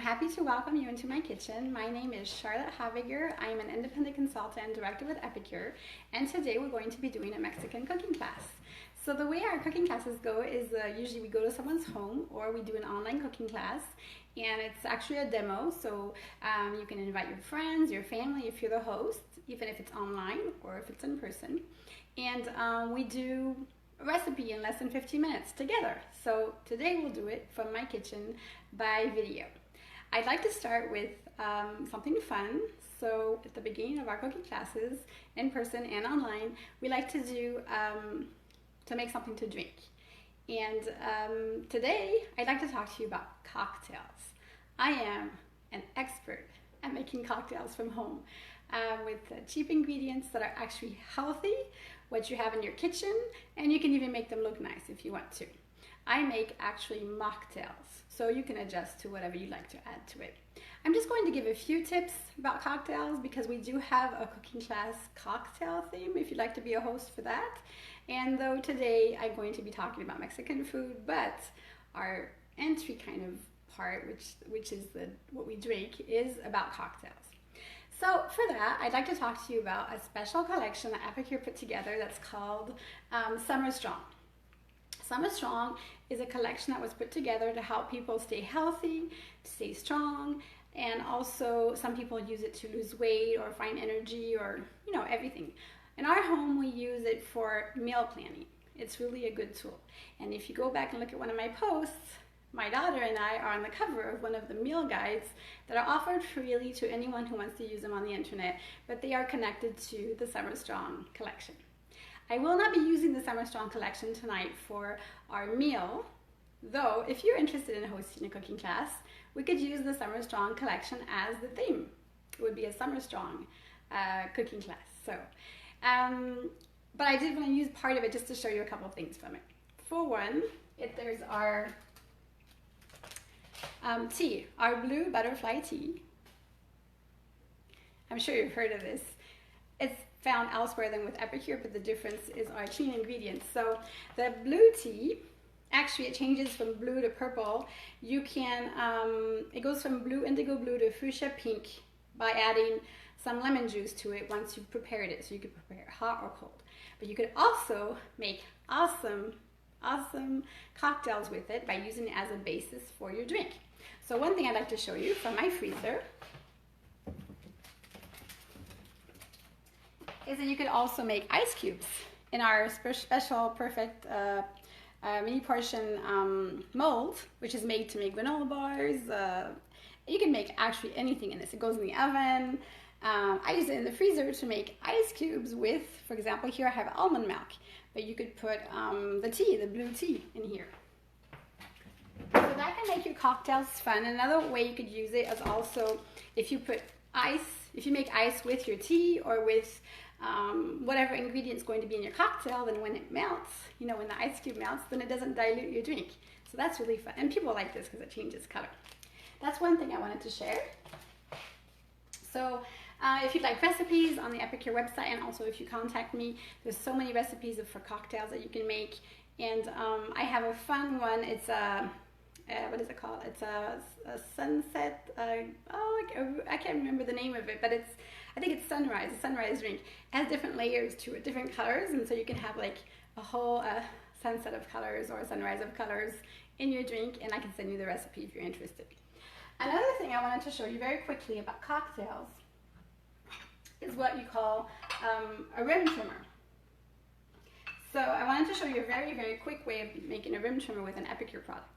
happy to welcome you into my kitchen. My name is Charlotte Haviger. I am an independent consultant and director with Epicure, and today we're going to be doing a Mexican cooking class. So the way our cooking classes go is usually we go to someone's home or we do an online cooking class, and it's actually a demo, so you can invite your friends, your family if you're the host, even if it's online or if it's in person. And we do a recipe in less than 15 minutes together. So today we'll do it from my kitchen by video. I'd like to start with something fun. So at the beginning of our cooking classes, in person and online, we like to do to make something to drink. And today I'd like to talk to you about cocktails. I am an expert at making cocktails from home with cheap ingredients that are actually healthy, what you have in your kitchen, and you can even make them look nice if you want to. I make actually mocktails, so you can adjust to whatever you like to add to it. I'm just going to give a few tips about cocktails because we do have a cooking class cocktail theme if you'd like to be a host for that. And though today I'm going to be talking about Mexican food, but our entry kind of part, which is what we drink, is about cocktails. So for that, I'd like to talk to you about a special collection that Epicure put together that's called Summer Strong. Summer Strong is a collection that was put together to help people stay healthy, stay strong, and also some people use it to lose weight or find energy or, everything. In our home, we use it for meal planning. It's really a good tool. And if you go back and look at one of my posts, my daughter and I are on the cover of one of the meal guides that are offered freely to anyone who wants to use them on the internet, but they are connected to the Summer Strong collection. I will not be using the Summer Strong collection tonight for our meal, though if you're interested in hosting a cooking class, we could use the Summer Strong collection as the theme. It would be a Summer Strong cooking class. So, but I did want to use part of it just to show you a couple of things from it. For one, there's our tea, our blue butterfly tea. I'm sure you've heard of this. It's found elsewhere than with Epicure, but the difference is our clean ingredients. So the blue tea, actually it changes from blue to purple. You can, it goes from indigo blue to fuchsia pink by adding some lemon juice to it once you've prepared it. So you could prepare it hot or cold. But you could also make awesome cocktails with it by using it as a basis for your drink. So one thing I'd like to show you from my freezer is that you could also make ice cubes in our special perfect mini portion mold, which is made to make granola bars. You can make actually anything in this. It goes in the oven. I use it in the freezer to make ice cubes with, for example, here I have almond milk, but you could put the blue tea in here. So that can make your cocktails fun. Another way you could use it is also if you make ice with your tea or with whatever ingredient is going to be in your cocktail, then when it melts, when the ice cube melts, then it doesn't dilute your drink. So that's really fun. And people like this because it changes color. That's one thing I wanted to share. So if you'd like recipes on the Epicure website, and also if you contact me, there's so many recipes for cocktails that you can make. And I have a fun one. It's what is it called? It's a sunset, I can't remember the name of it, but I think it's sunrise, a sunrise drink. It has different layers to it, different colors, and so you can have like a whole sunset of colors or a sunrise of colors in your drink, and I can send you the recipe if you're interested. Another thing I wanted to show you very quickly about cocktails is what you call a rim trimmer. So I wanted to show you a very, very quick way of making a rim trimmer with an Epicure product,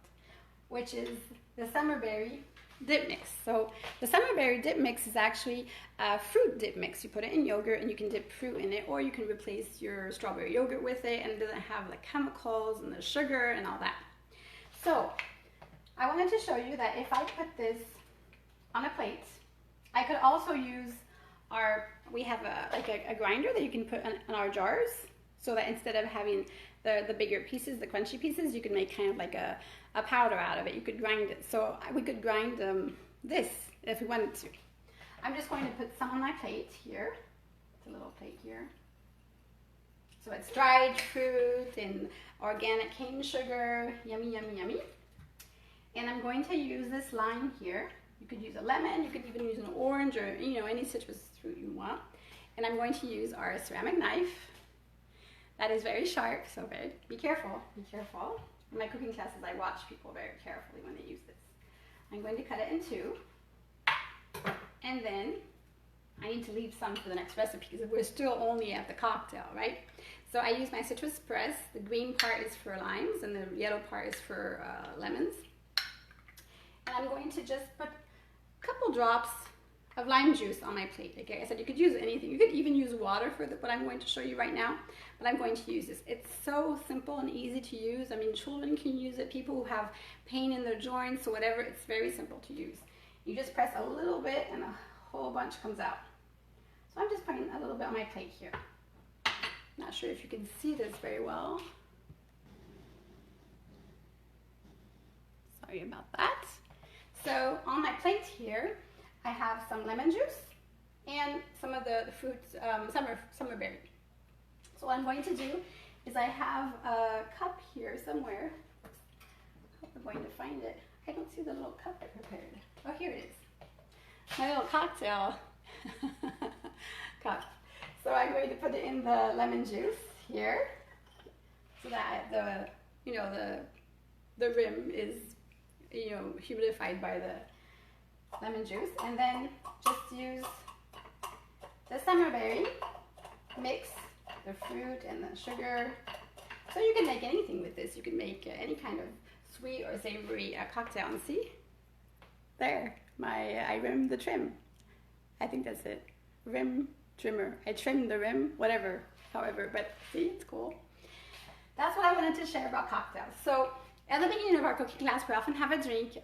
which is the Summerberry dip mix. So the Summerberry dip mix is actually a fruit dip mix. You put it in yogurt and you can dip fruit in it, or you can replace your strawberry yogurt with it, and it doesn't have the chemicals and the sugar and all that. So I wanted to show you that if I put this on a plate, I could also use we have a grinder that you can put in our jars, so that instead of having the bigger pieces, the crunchy pieces, you could make kind of like a powder out of it. You could grind it. So we could grind this if we wanted to. I'm just going to put some on my plate here. It's a little plate here. So it's dried fruit and organic cane sugar. Yummy, yummy, yummy. And I'm going to use this line here You could use a lemon, you could even use an orange, or any citrus fruit you want. And I'm going to use our ceramic knife. That is very sharp, so be careful, be careful. In my cooking classes, I watch people very carefully when they use this. I'm going to cut it in two. And then I need to leave some for the next recipe because we're still only at the cocktail, right? So I use my citrus press. The green part is for limes and the yellow part is for lemons. And I'm going to just put a couple drops of lime juice on my plate. Like I said, you could use anything. You could even use water for what I'm going to show you right now, but I'm going to use this. It's so simple and easy to use. I mean, children can use it, people who have pain in their joints or whatever, it's very simple to use. You just press a little bit and a whole bunch comes out. So I'm just putting a little bit on my plate here. Not sure if you can see this very well. Sorry about that. So on my plate here, I have some lemon juice and some of the fruits, summer berry. So what I'm going to do is I have a cup here somewhere. I hope I'm going to find it. I don't see the little cup I prepared. Oh, here it is. My little cocktail cup. So I'm going to put it in the lemon juice here, so that the rim is humidified by the lemon juice, and then just use the summer berry, mix the fruit and the sugar. So you can make anything with this. You can make any kind of sweet or savory cocktail. And see, there, I rimmed the trim. I think that's it. Rim trimmer. I trimmed the rim, whatever, however, but see, it's cool. That's what I wanted to share about cocktails. So at the beginning of our cooking class, we often have a drink.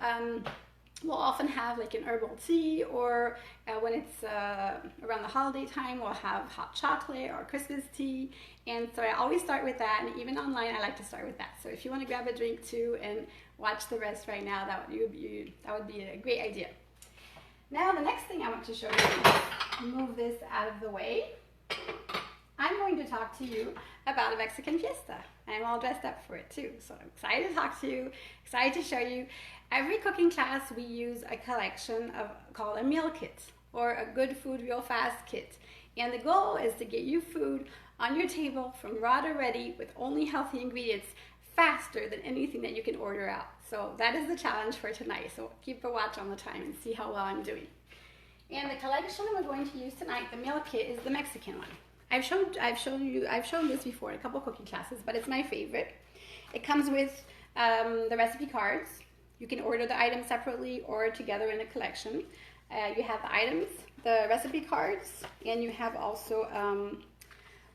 We'll often have like an herbal tea, or when it's around the holiday time, we'll have hot chocolate or Christmas tea. And so I always start with that, and even online, I like to start with that. So if you want to grab a drink too and watch the rest right now, that would be a great idea. Now the next thing I want to show you is move this out of the way. I'm going to talk to you about a Mexican fiesta. I'm all dressed up for it too, so I'm excited to talk to you, excited to show you. Every cooking class we use a collection called a meal kit, or a good food real fast kit. And the goal is to get you food on your table from raw to ready with only healthy ingredients faster than anything that you can order out. So that is the challenge for tonight. So keep a watch on the time and see how well I'm doing. And the collection we're going to use tonight, the meal kit, is the Mexican one. I've shown this before in a couple cooking classes, but it's my favorite. It comes with the recipe cards. You can order the items separately or together in a collection. You have the items, the recipe cards, and you have also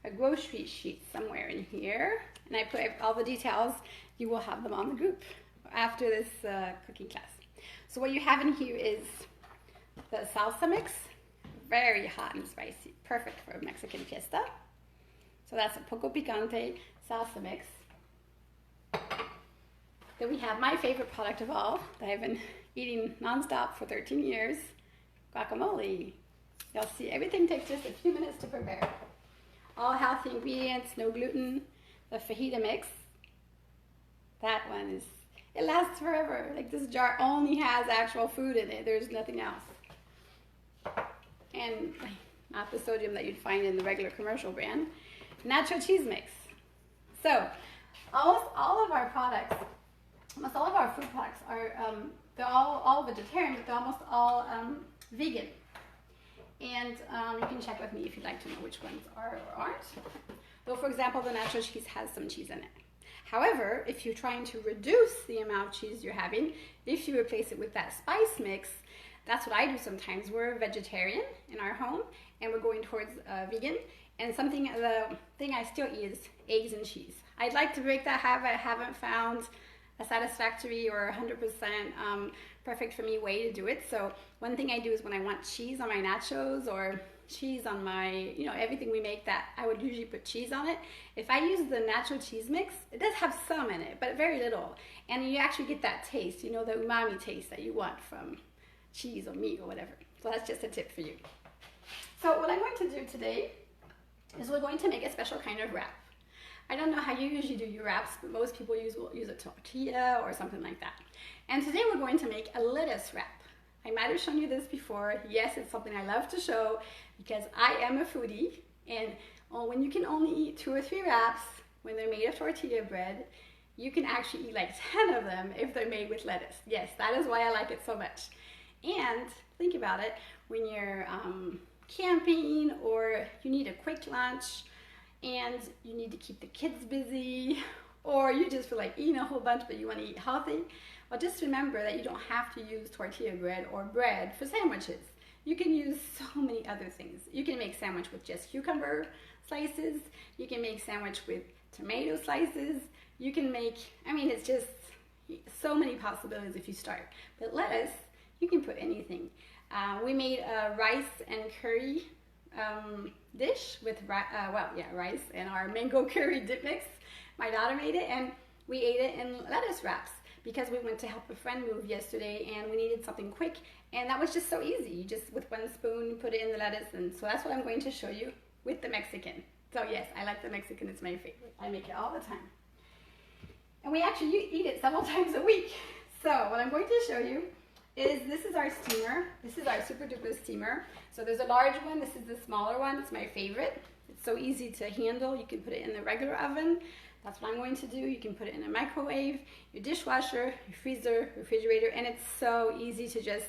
a grocery sheet somewhere in here. And I put all the details. You will have them on the group after this cooking class. So what you have in here is the salsa mix, very hot and spicy, perfect for a Mexican fiesta. So that's a poco picante salsa mix. Then we have my favorite product of all that I've been eating nonstop for 13 years, guacamole. You'll see everything takes just a few minutes to prepare. All healthy ingredients, no gluten. The fajita mix, that one it lasts forever. Like, this jar only has actual food in it. There's nothing else. And not the sodium that you'd find in the regular commercial brand. Nacho cheese mix. So almost all of our products, almost all of our food products are, they're all vegetarian, but they're almost all vegan. And you can check with me if you'd like to know which ones are or aren't. So for example, the nacho cheese has some cheese in it. However, if you're trying to reduce the amount of cheese you're having, if you replace it with that spice mix, that's what I do sometimes. We're vegetarian in our home, and we're going towards vegan. And the thing I still eat is eggs and cheese. I'd like to break that habit. I haven't found a satisfactory or 100% perfect for me way to do it. So one thing I do is when I want cheese on my nachos or cheese on my, everything we make, that I would usually put cheese on it. If I use the nacho cheese mix, it does have some in it, but very little. And you actually get that taste, the umami taste that you want from cheese or meat or whatever. So that's just a tip for you. So what I'm going to do today is we're going to make a special kind of wrap. I don't know how you usually do your wraps, but most people will use a tortilla or something like that. And today we're going to make a lettuce wrap. I might have shown you this before. Yes, it's something I love to show because I am a foodie, and when you can only eat 2 or 3 wraps when they're made of tortilla bread, you can actually eat like 10 of them if they're made with lettuce. Yes, that is why I like it so much. And think about it, when you're camping or you need a quick lunch and you need to keep the kids busy, or you just feel like eating a whole bunch but you want to eat healthy, well, just remember that you don't have to use tortilla bread or bread for sandwiches. You can use so many other things. You can make sandwich with just cucumber slices. You can make sandwich with tomato slices. You can make, I mean, it's just so many possibilities if you start. But lettuce, you can put anything. We made a rice and curry dish with, rice and our mango curry dip mix. My daughter made it, and we ate it in lettuce wraps because we went to help a friend move yesterday and we needed something quick, and that was just so easy. You just, with 1 spoon, put it in the lettuce, and so that's what I'm going to show you with the Mexican. So yes, I like the Mexican, it's my favorite. I make it all the time. And we actually eat it several times a week. So what I'm going to show you is, this is our steamer. This is our super duper steamer. So there's a large one, this is the smaller one, it's my favorite. It's so easy to handle. You can put it in the regular oven. That's what I'm going to do. You can put it in a microwave, your dishwasher, your freezer, refrigerator, and it's so easy to just,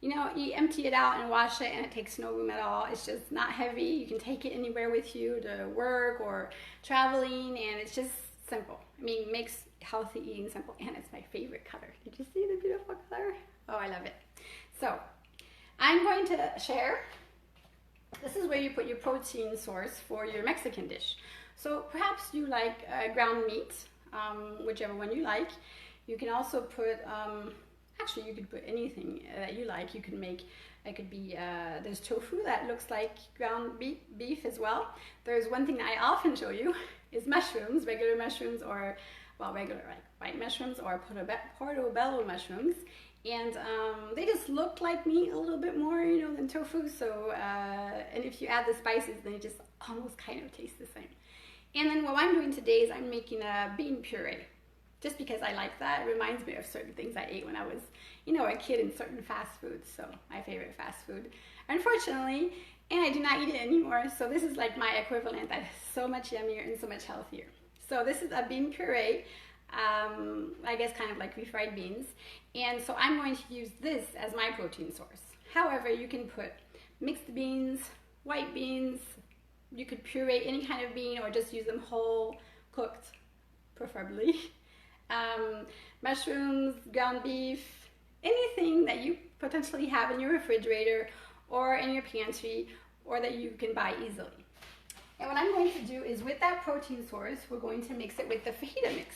you know, you empty it out and wash it and it takes no room at all. It's just not heavy. You can take it anywhere with you to work or traveling, and it's just simple. I mean, it makes healthy eating simple, and it's my favorite color. Did you see the beautiful color? Oh, I love it. So I'm going to share, this is where you put your protein source for your Mexican dish. So perhaps you like ground meat, whichever one you like. You can also put, actually you could put anything that you like. You can make, it could be, there's tofu that looks like ground beef as well. There's one thing that I often show you is mushrooms, regular mushrooms, or, well, regular like white mushrooms, or portobello mushrooms. And they just look like meat a little bit more, you know, than tofu. So, and if you add the spices, then it just almost kind of tastes the same. And then what I'm doing today is I'm making a bean puree, just because I like that. It reminds me of certain things I ate when I was, you know, a kid, in certain fast foods. So my favorite fast food, unfortunately, and I do not eat it anymore. So this is like my equivalent. That is so much yummier and so much healthier. So this is a bean puree. I guess kind of like refried beans, and so I'm going to use this as my protein source. However, you can put mixed beans, white beans, you could puree any kind of bean, or just use them whole, cooked, preferably. Mushrooms, ground beef, anything that you potentially have in your refrigerator or in your pantry, or that you can buy easily. And what I'm going to do is, with that protein source, we're going to mix it with the fajita mix,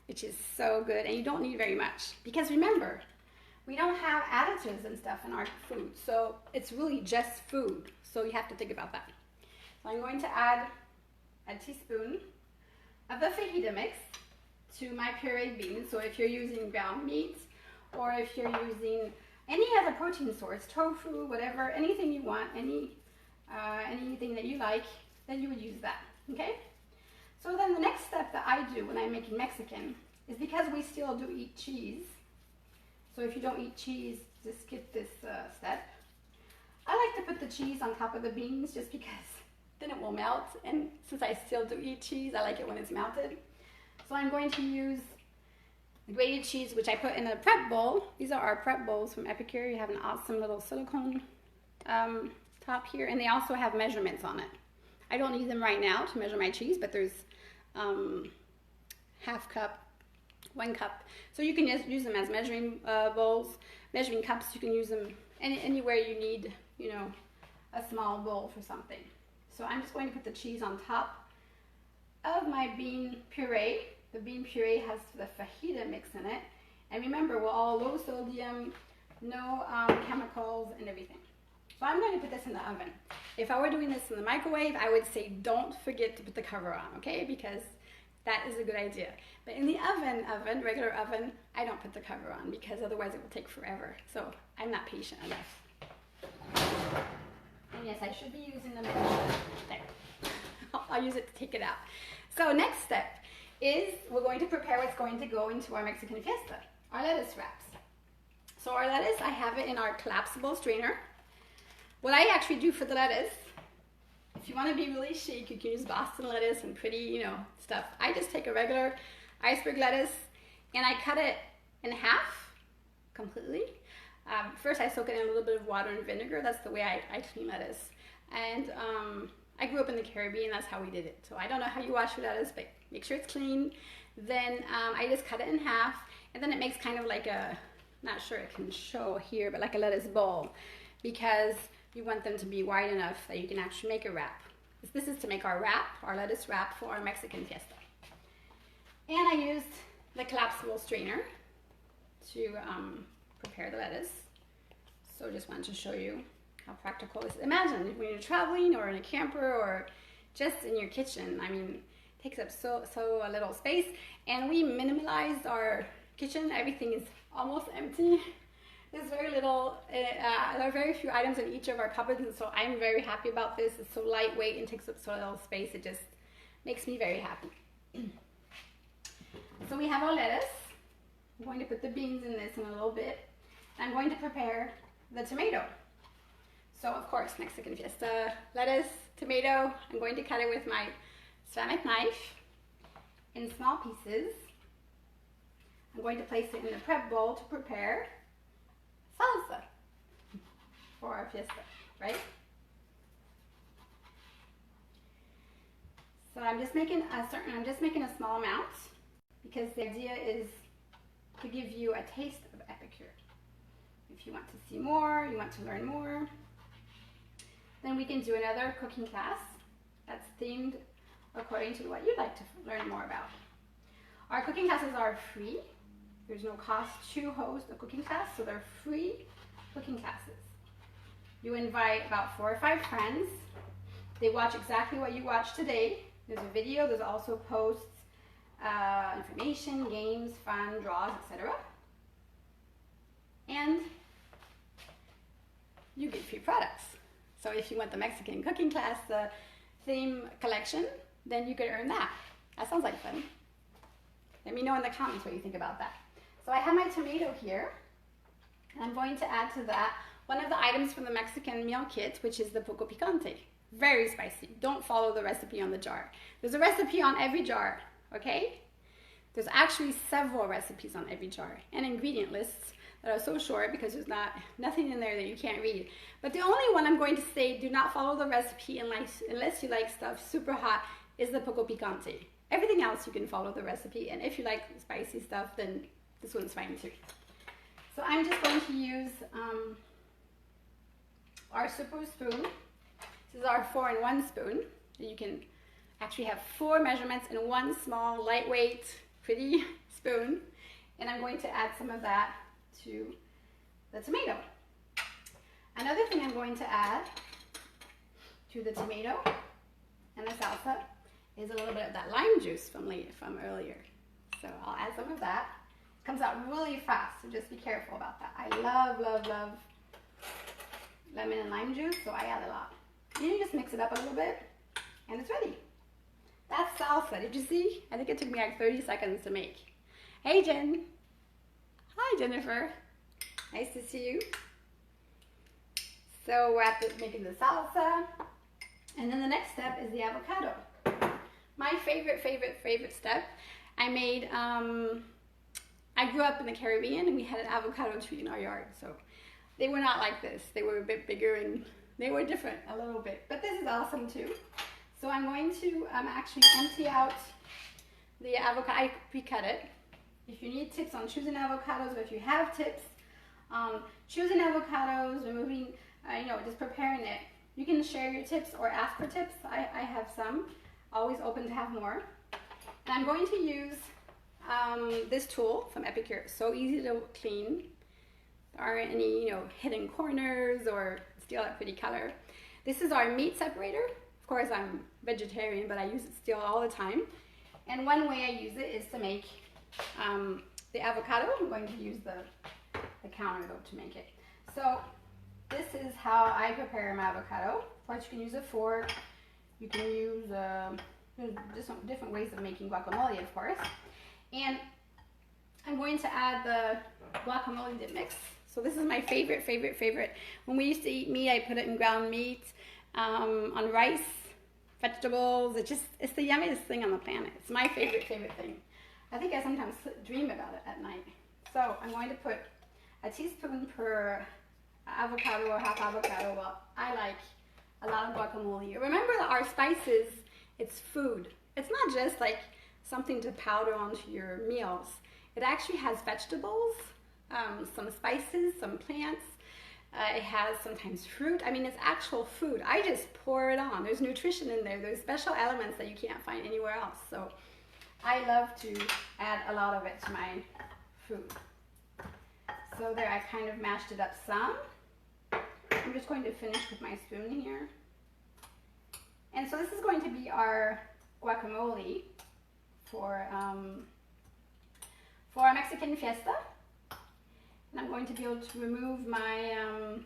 which is so good, and you don't need very much. Because remember, we don't have additives and stuff in our food, so it's really just food. So you have to think about that. So I'm going to add a teaspoon of the fajita mix to my pureed beans. So if you're using ground meat, or if you're using any other protein source, tofu, whatever, anything you want, anything that you like, then you would use that, okay? So then the next step that I do when I'm making Mexican is, because we still do eat cheese, so if you don't eat cheese, just skip this step. I like to put the cheese on top of the beans just because then it will melt, and since I still do eat cheese, I like it when it's melted. So I'm going to use the grated cheese, which I put in a prep bowl. These are our prep bowls from Epicure. You have an awesome little silicone top here, and they also have measurements on it. I don't need them right now to measure my cheese, but there's half cup, 1 cup. So you can just use them as measuring bowls, measuring cups. You can use them anywhere you need, you know, a small bowl for something. So I'm just going to put the cheese on top of my bean puree. The bean puree has the fajita mix in it. And remember, we're all low sodium, no chemicals and everything. So I'm going to put this in the oven. If I were doing this in the microwave, I would say don't forget to put the cover on, okay? Because that is a good idea. But in the oven, regular oven, I don't put the cover on, because otherwise it will take forever. So I'm not patient enough. And yes, I should be using the measure. There. I'll use it to take it out. So next step is, we're going to prepare what's going to go into our Mexican fiesta, our lettuce wraps. So our lettuce, I have it in our collapsible strainer. What I actually do for the lettuce, if you want to be really chic, you can use Boston lettuce and pretty, you know, stuff. I just take a regular iceberg lettuce and I cut it in half completely. First I soak it in a little bit of water and vinegar. That's the way I clean lettuce. And I grew up in the Caribbean, that's how we did it. So I don't know how you wash your lettuce, but make sure it's clean. Then I just cut it in half, and then it makes kind of like a, not sure it can show here, but like a lettuce ball, because you want them to be wide enough that you can actually make a wrap. This is to make our wrap, our lettuce wrap for our Mexican fiesta. And I used the collapsible strainer to prepare the lettuce. So just wanted to show you how practical this is. Imagine when you're traveling or in a camper or just in your kitchen. I mean, it takes up so little space, and we minimalized our kitchen. Everything is almost empty. There's very little, there are very few items in each of our cupboards, and so I'm very happy about this. It's so lightweight and takes up so little space. It just makes me very happy. So we have our lettuce. I'm going to put the beans in this in a little bit. I'm going to prepare the tomato. So of course, Mexican fiesta, lettuce, tomato. I'm going to cut it with my ceramic knife in small pieces. I'm going to place it in the prep bowl to prepare salsa for our fiesta, right? So I'm just making a small amount because the idea is to give you a taste of epicure. If you want to see more, you want to learn more, then we can do another cooking class that's themed according to what you'd like to learn more about. Our cooking classes are free. There's no cost to host a cooking class, so they're free cooking classes. You invite about 4 or 5 friends. They watch exactly what you watched today. There's a video, there's also posts, information, games, fun, draws, etc. And you get free products. So if you want the Mexican cooking class, the theme collection, then you could earn that. That sounds like fun. Let me know in the comments what you think about that. So I have my tomato here, and I'm going to add to that one of the items from the Mexican meal kit, which is the poco picante. Very spicy. Don't follow the recipe on the jar. There's a recipe on every jar, okay? There's actually several recipes on every jar and ingredient lists that are so short because there's nothing in there that you can't read. But the only one I'm going to say, do not follow the recipe unless you like stuff super hot, is the poco picante. Everything else you can follow the recipe, and if you like spicy stuff, then this one's fine too. So I'm just going to use our super spoon. This is our 4-in-1 spoon. You can actually have 4 measurements in one small, lightweight, pretty spoon. And I'm going to add some of that to the tomato. Another thing I'm going to add to the tomato and the salsa is a little bit of that lime juice from earlier. So I'll add some of that. It comes out really fast, so just be careful about that. I love, love, love lemon and lime juice, so I add a lot. You just mix it up a little bit, and it's ready. That's salsa. Did you see? I think it took me like 30 seconds to make. Hey, Jen. Hi, Jennifer. Nice to see you. So we're at making the salsa, and then the next step is the avocado. My favorite step. I made, I grew up in the Caribbean, and we had an avocado tree in our yard, so they were not like this. They were a bit bigger, and they were different a little bit, but this is awesome too. So I'm going to actually empty out the avocado. I pre-cut it. If you need tips on choosing avocados, or if you have tips choosing avocados, removing, just preparing it, you can share your tips or ask for tips. I have some. Always open to have more. And I'm going to use this tool from Epicure. So easy to clean. There aren't any, hidden corners or still that pretty color. This is our meat separator. Of course, I'm vegetarian, but I use it still all the time. And one way I use it is to make the avocado. I'm going to use the counter though to make it. So this is how I prepare my avocado. Of course, you can use a fork. You can use different ways of making guacamole, of course. And I'm going to add the guacamole dip mix So this is my favorite. When we used to eat meat, I put it in ground meat, on rice, vegetables. It's the yummiest thing on the planet. It's my favorite thing. I think I sometimes dream about it at night. So I'm going to put a teaspoon per avocado or half avocado. Well, I like a lot of guacamole. Remember that our spices, it's food. It's not just like something to powder onto your meals. It actually has vegetables, some spices, some plants. It has sometimes fruit. I mean, it's actual food. I just pour it on. There's nutrition in there. There's special elements that you can't find anywhere else. So I love to add a lot of it to my food. So there, I kind of mashed it up some. I'm just going to finish with my spoon here. And so this is going to be our guacamole for our Mexican fiesta. And I'm going to be able to remove my, I'm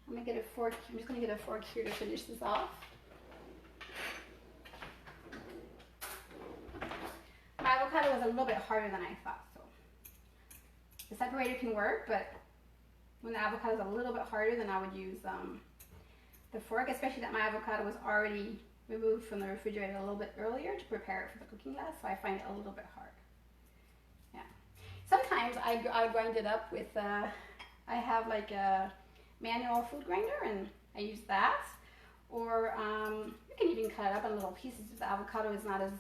going to get a fork. I'm just going to get a fork here to finish this off. My avocado was a little bit harder than I thought, so the separator can work, but when the avocado is a little bit harder, then I would use the fork, especially that my avocado was already removed from the refrigerator a little bit earlier to prepare it for the cooking class, so I find it a little bit hard. Yeah. Sometimes I grind it up with, I have like a manual food grinder, and I use that. Or you can even cut it up in little pieces if the avocado is not as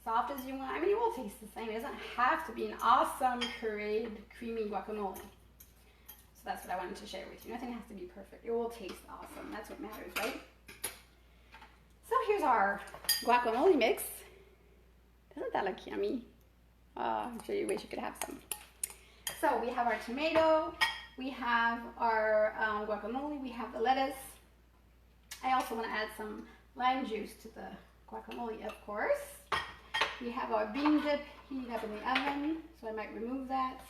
soft as you want. I mean, it will taste the same. It doesn't have to be an awesome pureed, creamy guacamole. So that's what I wanted to share with you. Nothing has to be perfect. It will taste awesome. That's what matters, right? So here's our guacamole mix. Doesn't that look yummy? Oh, I'm sure you wish you could have some. So we have our tomato. We have our guacamole. We have the lettuce. I also want to add some lime juice to the guacamole, of course. We have our bean dip heating up in the oven, so I might remove that.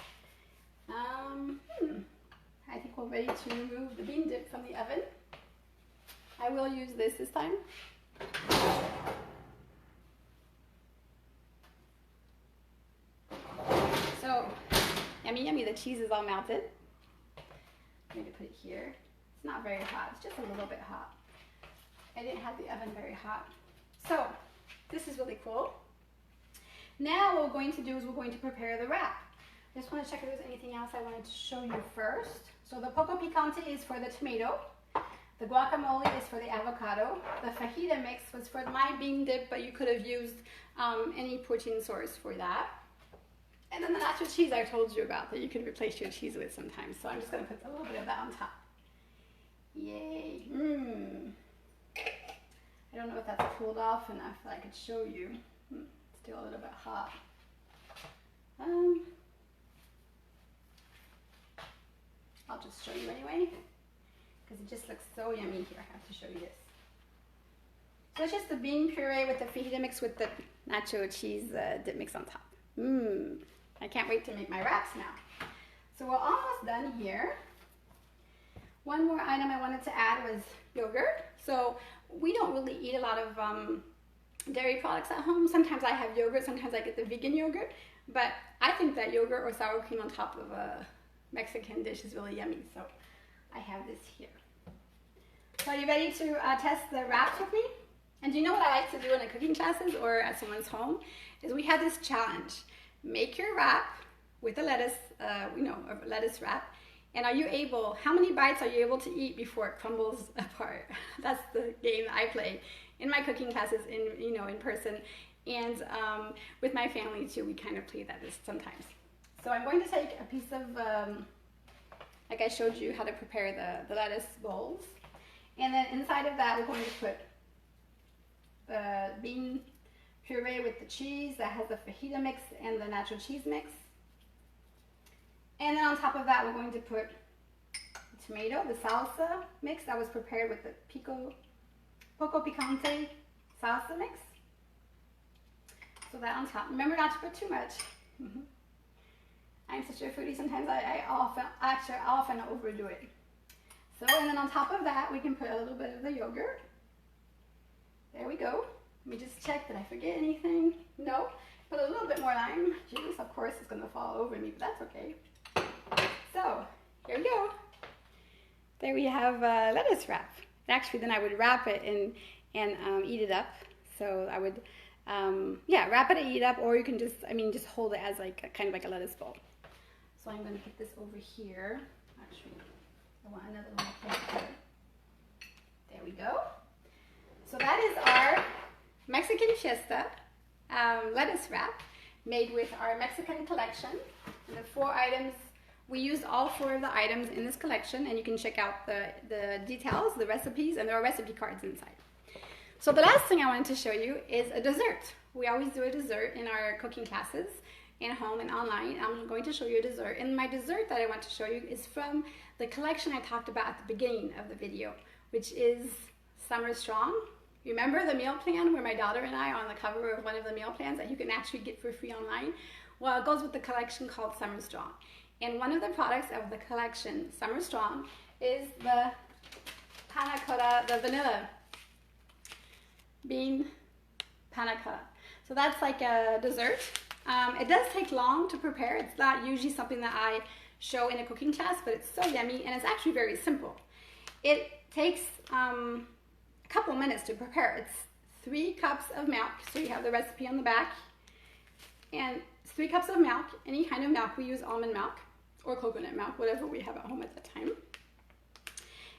I think we're ready to remove the bean dip from the oven. I will use this time. So, yummy, yummy, the cheese is all melted. I'm going to put it here. It's not very hot, it's just a little bit hot. I didn't have the oven very hot. So, this is really cool. Now what we're going to do is we're going to prepare the wrap. I just want to check if there's anything else I wanted to show you first. So the poco picante is for the tomato. The guacamole is for the avocado. The fajita mix was for my bean dip, but you could have used any protein source for that. And then the nacho cheese I told you about that you could replace your cheese with sometimes. So I'm just going to put a little bit of that on top. Yay. I don't know if that's cooled off enough that I could show you. Still a little bit hot. I'll just show you anyway, because it just looks so yummy here. I have to show you this. So it's just the bean puree with the fajita mix with the nacho cheese dip mix on top. I can't wait to make my wraps now. So we're almost done here. One more item I wanted to add was yogurt. So we don't really eat a lot of dairy products at home. Sometimes I have yogurt, sometimes I get the vegan yogurt, but I think that yogurt or sour cream on top of a Mexican dish is really yummy, so I have this here. So are you ready to test the wraps with me? And do you know what I like to do in the cooking classes or at someone's home? Is we have this challenge. Make your wrap with a lettuce, a lettuce wrap, and are you able, how many bites are you able to eat before it crumbles apart? That's the game that I play in my cooking classes, in person, and with my family too. We kind of play that sometimes. So I'm going to take a piece of, like I showed you how to prepare the lettuce bowls, and then inside of that we're going to put the bean puree with the cheese that has the fajita mix and the nacho cheese mix. And then on top of that we're going to put the tomato, the salsa mix that was prepared with the poco picante salsa mix. So that on top. Remember not to put too much. I'm such a foodie, sometimes I often overdo it. So, and then on top of that, we can put a little bit of the yogurt. There we go. Let me just check, did I forget anything? No. Put a little bit more lime juice. Of course, it's going to fall over me, but that's okay. So, Here we go. There we have lettuce wrap. Actually, then I would wrap it and eat it up. So I would, yeah, wrap it and eat it up, or you can just, just hold it as like kind of like a lettuce bowl. So I'm going to put this over here. Actually, I want another little plate here. There we go. So that is our Mexican Fiesta lettuce wrap made with our Mexican collection. And the 4 items, we used all 4 of the items in this collection, and you can check out the details, the recipes, and there are recipe cards inside. So the last thing I wanted to show you is a dessert. We always do a dessert in our cooking classes, in home and online. I'm going to show you a dessert. And my dessert that I want to show you is from the collection I talked about at the beginning of the video, which is Summer Strong. Remember the meal plan where my daughter and I are on the cover of one of the meal plans that you can actually get for free online? Well, it goes with the collection called Summer Strong. And one of the products of the collection, Summer Strong, is the Panna Cotta, the vanilla bean Panna Cotta. So that's like a dessert. It does take long to prepare. It's not usually something that I show in a cooking class, but it's so yummy, and it's actually very simple. It takes a couple minutes to prepare. It's 3 cups of milk, so you have the recipe on the back, and 3 cups of milk, any kind of milk. We use almond milk or coconut milk, whatever we have at home at the time.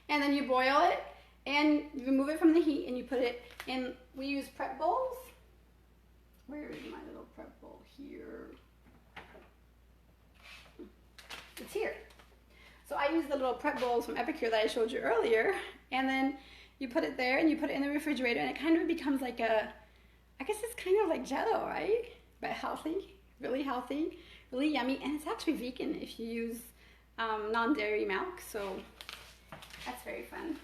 And then you boil it, and you remove it from the heat, and you put it in, we use prep bowls. Where is my little prep bowl? Here. It's here. So I use the little prep bowls from Epicure that I showed you earlier, and then you put it there, and you put it in the refrigerator, and it kind of becomes like a, I guess it's kind of like Jell-O, right? But healthy, really yummy, and it's actually vegan if you use non-dairy milk, so that's very fun.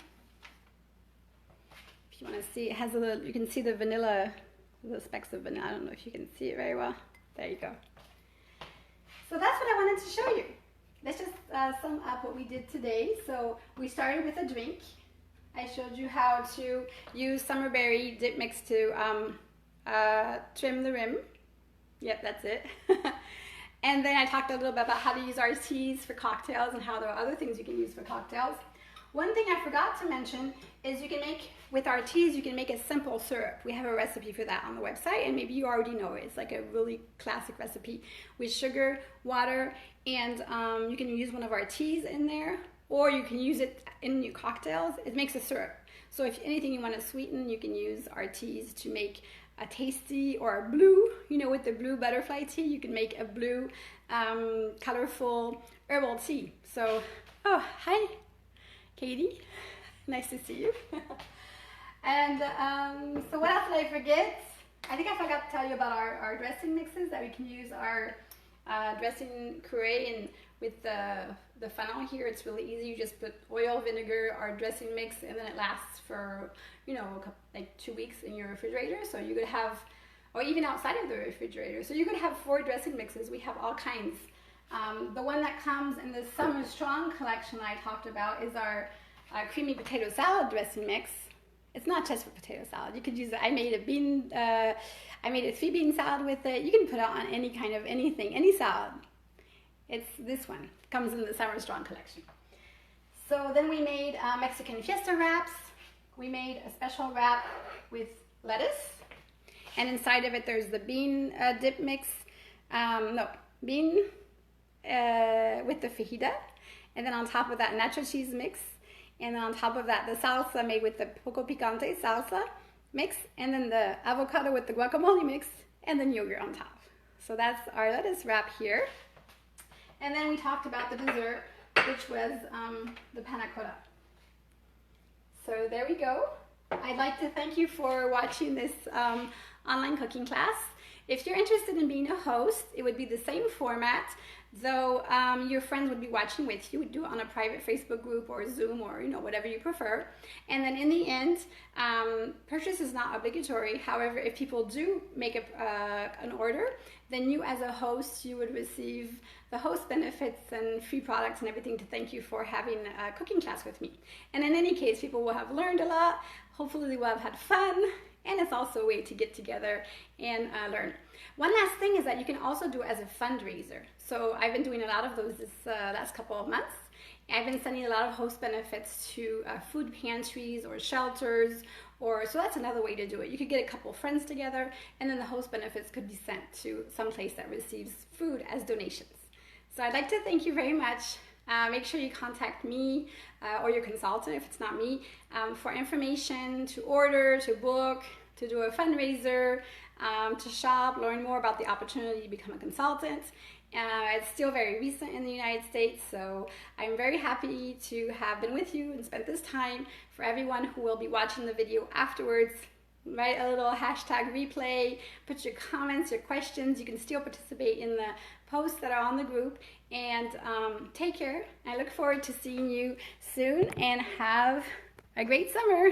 If you want to see, it has a little, you can see the vanilla, the specks of vanilla. I don't know if you can see it very well. There you go. So that's what I wanted to show you. Let's just sum up what we did today. So we started with a drink. I showed you how to use summerberry dip mix to trim the rim. Yep, that's it. And then I talked a little bit about how to use our teas for cocktails and how there are other things you can use for cocktails. One thing I forgot to mention is you can make, with our teas, you can make a simple syrup. We have a recipe for that on the website, and maybe you already know it. It's like a really classic recipe with sugar, water, and you can use one of our teas in there, or you can use it in your cocktails. It makes a syrup. So if anything you want to sweeten, you can use our teas to make a tasty, or a blue, with the blue butterfly tea, you can make a blue, colorful herbal tea. So, oh, hi, Katie. Nice to see you. And so what else did I forget? I think I forgot to tell you about our dressing mixes, that we can use our dressing Puree, and with the funnel here, it's really easy. You just put oil, vinegar, our dressing mix, and then it lasts for, like 2 weeks in your refrigerator. So you could have, or even outside of the refrigerator. So you could have 4 dressing mixes. We have all kinds. The one that comes in the Summer Strong collection I talked about is our creamy potato salad dressing mix. It's not just for potato salad. You could use it. I made a 3-bean salad with it. You can put it on any kind of anything, any salad. It's this one. It comes in the Summer Strong collection. So then we made Mexican Fiesta wraps. We made a special wrap with lettuce. And inside of it, there's the bean dip mix. Bean with the fajita. And then on top of that, nacho cheese mix. And then on top of that, the salsa made with the poco picante salsa mix. And then the avocado with the guacamole mix. And then yogurt on top. So that's our lettuce wrap here. And then we talked about the dessert, which was the Panna Cotta. So there we go. I'd like to thank you for watching this online cooking class. If you're interested in being a host, it would be the same format, though your friends would be watching with you. We'd do it on a private Facebook group or Zoom, or whatever you prefer. And then in the end, purchase is not obligatory. However, if people do make an order, then you as a host, you would receive the host benefits and free products and everything to thank you for having a cooking class with me. And in any case, people will have learned a lot. Hopefully they will have had fun. and it's also a way to get together and learn. One last thing is that you can also do it as a fundraiser. So I've been doing a lot of those this last couple of months. I've been sending a lot of host benefits to food pantries or shelters, so that's another way to do it. You could get a couple friends together, and then the host benefits could be sent to some place that receives food as donations. So I'd like to thank you very much. Make sure you contact me or your consultant if it's not me for information, to order, to book, to do a fundraiser, to shop, learn more about the opportunity to become a consultant. It's still very recent in the United States, so I'm very happy to have been with you and spent this time. For everyone who will be watching the video afterwards, write a little hashtag replay, put your comments, your questions. You can still participate in the posts that are on the group, and take care. I look forward to seeing you soon, and have a great summer.